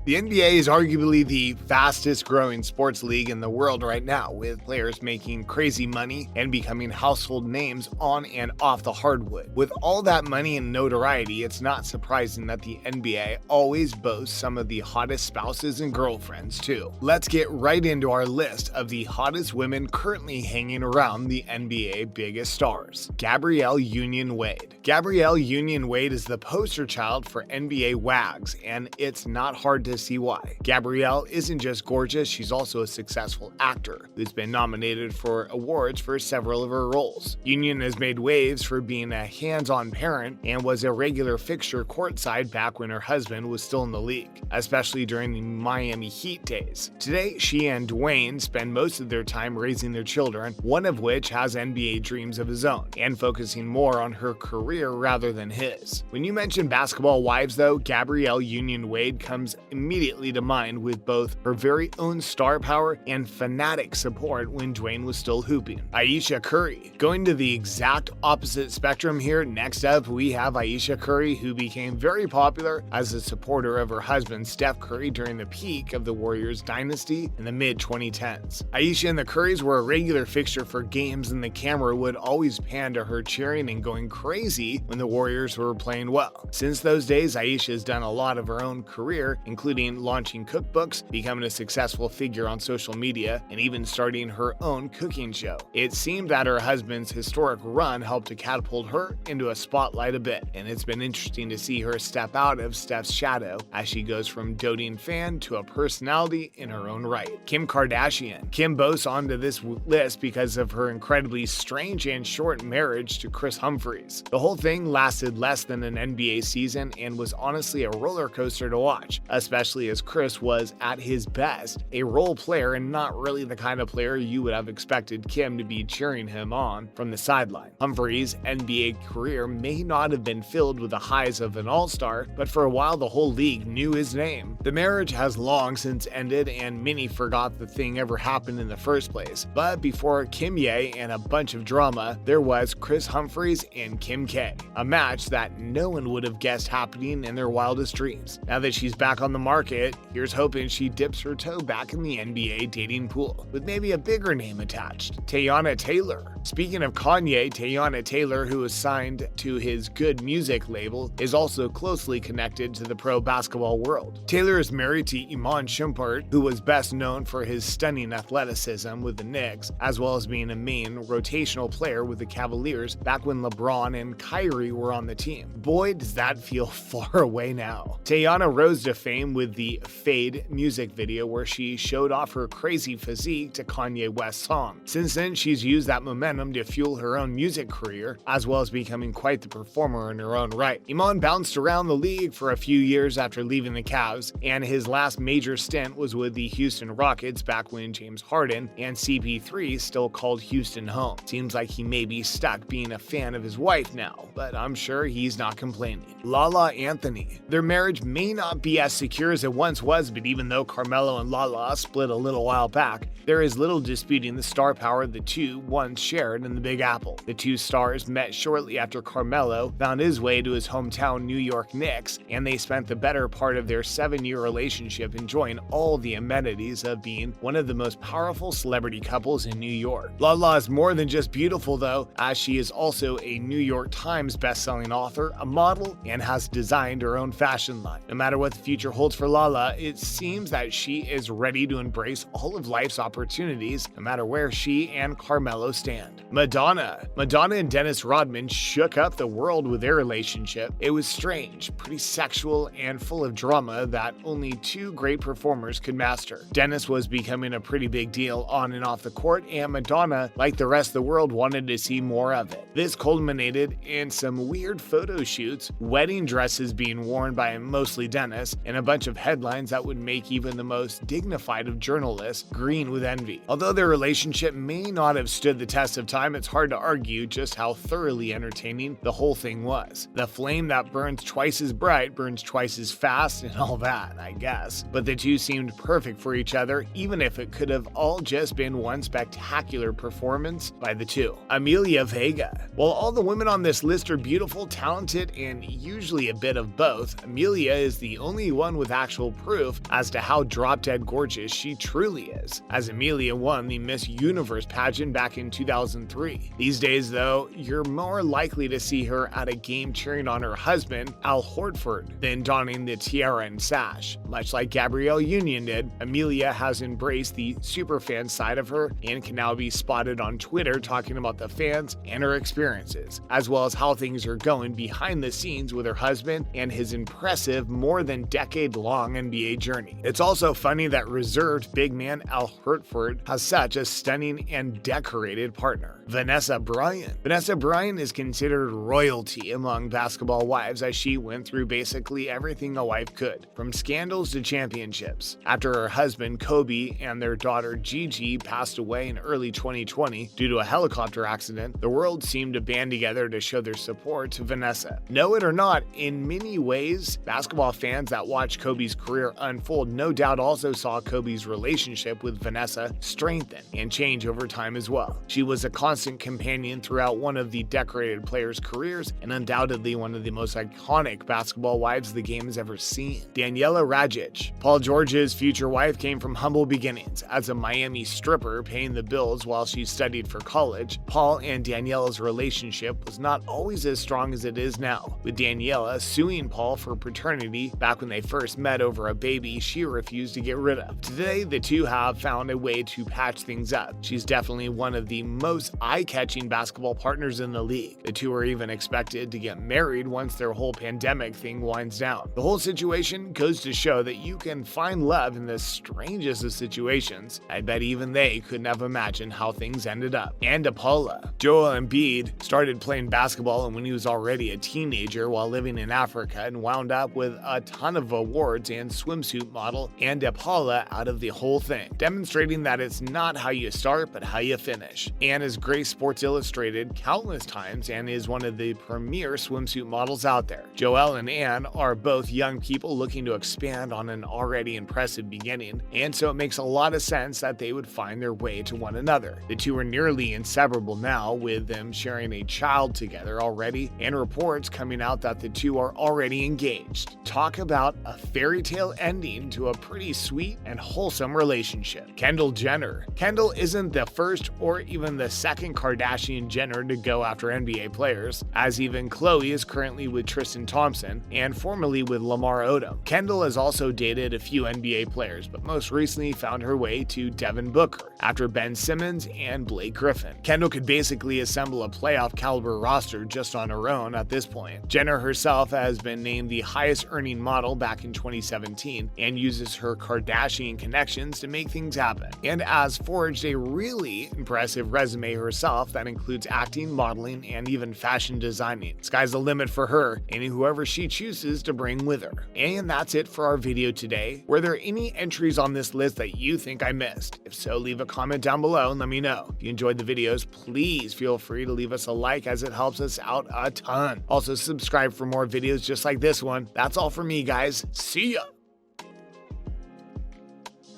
The NBA is arguably the fastest growing sports league in the world right now, with players making crazy money and becoming household names on and off the hardwood. With all that money and notoriety, it's not surprising that the NBA always boasts some of the hottest spouses and girlfriends too. Let's get right into our list of the hottest women currently hanging around the NBA biggest stars. Gabrielle Union Wade. Gabrielle Union Wade is the poster child for NBA wags, and it's not hard to see why. Gabrielle isn't just gorgeous, she's also a successful actor who's been nominated for awards for several of her roles. Union has made waves for being a hands-on parent and was a regular fixture courtside back when her husband was still in the league, especially during the Miami Heat days. Today, she and Dwayne spend most of their time raising their children, one of which has NBA dreams of his own, and focusing more on her career rather than his. When you mention basketball wives though, Gabrielle Union Wade comes immediately to mind with both her very own star power and fanatic support when Dwayne was still hooping. Ayesha Curry. Going to the exact opposite spectrum here, next up we have Ayesha Curry, who became very popular as a supporter of her husband Steph Curry during the peak of the Warriors dynasty in the mid-2010s. Ayesha and the Currys were a regular fixture for games, and the camera would always pan to her cheering and going crazy when the Warriors were playing well. Since those days, Ayesha has done a lot of her own career, including launching cookbooks, becoming a successful figure on social media, and even starting her own cooking show. It seemed that her husband's historic run helped to catapult her into a spotlight a bit, and it's been interesting to see her step out of Steph's shadow as she goes from doting fan to a personality in her own right. Kim Kardashian. Kim boasts onto this list because of her incredibly strange and short marriage to Chris Humphries. The whole thing lasted less than an NBA season and was honestly a roller coaster to watch, especially as Chris was at his best, a role player and not really the kind of player you would have expected Kim to be cheering him on from the sideline. Humphries' NBA career may not have been filled with the highs of an all-star, but for a while the whole league knew his name. The marriage has long since ended, and many forgot the thing ever happened in the first place. But before Kim Ye and a bunch of drama, there was Chris Humphries and Kim K, a match that no one would have guessed happening in their wildest dreams. Now that she's back on the market, here's hoping she dips her toe back in the NBA dating pool, with maybe a bigger name attached, Teyana Taylor. Speaking of Kanye, Teyana Taylor, who is signed to his Good Music label, is also closely connected to the pro basketball world. Taylor is married to Iman Shumpert, who was best known for his stunning athleticism with the Knicks, as well as being a main rotational player with the Cavaliers back when LeBron and Kyrie were on the team. Boy, does that feel far away now. Teyana rose to fame with the Fade music video, where she showed off her crazy physique to Kanye West's song. Since then, she's used that momentum to fuel her own music career, as well as becoming quite the performer in her own right. Iman bounced around the league for a few years after leaving the Cavs, and his last major stint was with the Houston Rockets back when James Harden and CP3 still called Houston home. Seems like he may be stuck being a fan of his wife now, but I'm sure he's not complaining. Lala Anthony. Their marriage may not be as secure as it once was, but even though Carmelo and Lala split a little while back, there is little disputing the star power the two once shared in the Big Apple. The two stars met shortly after Carmelo found his way to his hometown New York Knicks, and they spent the better part of their 7-year relationship enjoying all the amenities of being one of the most powerful celebrity couples in New York. Lala is more than just beautiful though, as she is also a New York Times best-selling author, a model, and has designed her own fashion line. No matter what the future holds for Lala, it seems that she is ready to embrace all of life's opportunities, no matter where she and Carmelo stand. Madonna and Dennis Rodman shook up the world with their relationship. It was strange, pretty sexual, and full of drama that only two great performers could master. Dennis was becoming a pretty big deal on and off the court, and Madonna, like the rest of the world, wanted to see more of it. This culminated in some weird photo shoots, wedding dresses being worn by mostly Dennis, and a bunch of headlines that would make even the most dignified of journalists green with envy. Although their relationship may not have stood the test of time, it's hard to argue just how thoroughly entertaining the whole thing was. The flame that burns twice as bright burns twice as fast and all that. that, I guess. But the two seemed perfect for each other, even if it could have all just been one spectacular performance by the two. Amelia Vega. While all the women on this list are beautiful, talented, and usually a bit of both, Amelia is the only one with actual proof as to how drop-dead gorgeous she truly is, as Amelia won the Miss Universe pageant back in 2003. These days, though, you're more likely to see her at a game cheering on her husband, Al Horford, than donning the tiara and sash. Much like Gabrielle Union did, Amelia has embraced the superfan side of her and can now be spotted on Twitter talking about the fans and her experiences, as well as how things are going behind the scenes with her husband and his impressive, more than decade-long NBA journey. It's also funny that reserved big man Al Horford has such a stunning and decorated partner. Vanessa Bryant. Vanessa Bryant is considered royalty among basketball wives, as she went through basically everything a wife could, from scandals to championships. After her husband Kobe and their daughter Gigi passed away in early 2020 due to a helicopter accident, the world seemed to band together to show their support to Vanessa. Know it or not, in many ways, basketball fans that watched Kobe's career unfold no doubt also saw Kobe's relationship with Vanessa strengthen and change over time as well. She was a constant companion throughout one of the decorated players' careers and undoubtedly one of the most iconic basketball wives the game has ever seen. Daniela Rajic. Paul George's future wife came from humble beginnings as a Miami stripper paying the bills while she studied for college. Paul and Daniela's relationship was not always as strong as it is now, with Daniela suing Paul for paternity back when they first met over a baby she refused to get rid of. Today, the two have found a way to patch things up. She's definitely one of the most eye-catching basketball partners in the league. The two are even expected to get married once their whole pandemic thing winds down. The whole situation goes to show that you can find love in the strangest of situations. I bet even they couldn't have imagined how things ended up. And Paula. Joel Embiid started playing basketball when he was already a teenager while living in Africa and wound up with a ton of awards and swimsuit model and Paula out of the whole thing, demonstrating that it's not how you start but how you finish. Anne has graced Sports Illustrated countless times and is one of the premier swimsuit models out there. Joel and Anne are both young people looking to expand on an already impressive beginning, and so it makes a lot of sense that they would find their way to one another. The two are nearly inseparable now, with them sharing a child together already, and reports coming out that the two are already engaged. Talk about a fairy tale ending to a pretty sweet and wholesome relationship. Kendall Jenner. Kendall isn't the first or even the second Kardashian Jenner to go after NBA players, as even Khloe is currently with Tristan Thompson and formerly with Lamar Odom. Kendall has also dated a few NBA players, but most recently found her way to Devin Booker after Ben Simmons and Blake Griffin. Kendall could basically assemble a playoff caliber roster just on her own at this point. Jenner herself has been named the highest earning model back in 2017 and uses her Kardashian connections to make things happen, and has forged a really impressive resume herself that includes acting, modeling, and even fashion designing. Sky's the limit for her and whoever she chooses to bring with her. And that's it for our video today. Were there any entries on this list that you think I missed? If so, leave a comment down below and let me know. If you enjoyed the videos, please feel free to leave us a like, as it helps us out a ton. Also, subscribe for more videos just like this one. That's all for me, guys. See ya!